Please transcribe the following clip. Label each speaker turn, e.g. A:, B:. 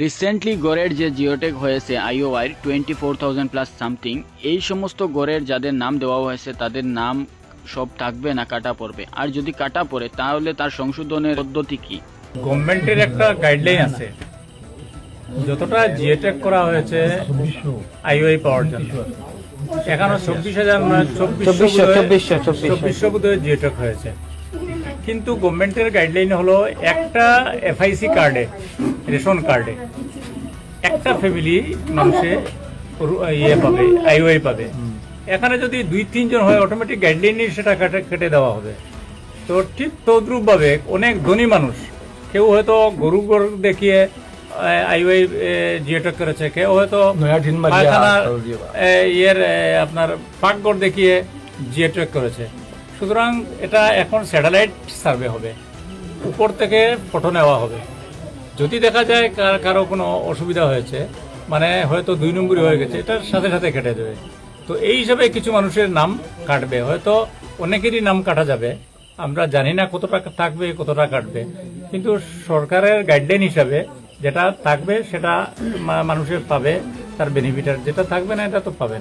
A: Recently গড়ের যে Geotech হয়েছে আইওআই 24,000 প্লাস সামথিং, এই সমস্ত গড়ের যাদের নাম দেওয়া হয়েছে তাদের নাম সব থাকবে না কাটা পড়বে? আর যদি কাটা পড়ে তাহলে তার সংশোধনের পদ্ধতি কি?
B: গভর্নমেন্টের একটা গাইডলাইন আছে, যতটা জিওটেক করা হয়েছে আইওআই পাওয়ার জন্য এখানে 24,000 বোধহয় জিওটেক হয়েছে। কিন্তু গভর্নমেন্টের গাইডলাইন হলো একটা এফআইসি কার্ডে, রেশন কার্ডে একটা ফ্যামিলি মানুষে পাবে, আইওআই পাবে। এখানে যদি 2-3 জন হয় অটোমেটিক গাইডলাইনে সেটা কেটে দেওয়া হবে। তো ঠিক তদ্রুপ ভাবে অনেক ধনী মানুষ, কেউ হয়তো গরু দেখিয়ে আইওআই জিওটেক করেছে, কেউ হয়তো আপনার পাকঘর দেখিয়ে জিওটেক করেছে। সুতরাং এটা এখন স্যাটেলাইট সার্ভে হবে, উপর থেকে ফটো নেওয়া হবে। যদি দেখা যায় কারো কোনো অসুবিধা হয়েছে, মানে হয়তো 2 নম্বরই হয়ে গেছে, এটার সাথে সাথে কেটে দেবে। তো এই হিসাবে কিছু মানুষের নাম কাটবে, হয়তো অনেকেরই নাম কাটা যাবে। আমরা জানি না কতটা থাকবে কতটা কাটবে, কিন্তু সরকারের গাইডলাইন হিসাবে যেটা থাকবে সেটা মানুষের পাবে, তার বেনিফিট। যেটা থাকবে না এটা তো পাবে না।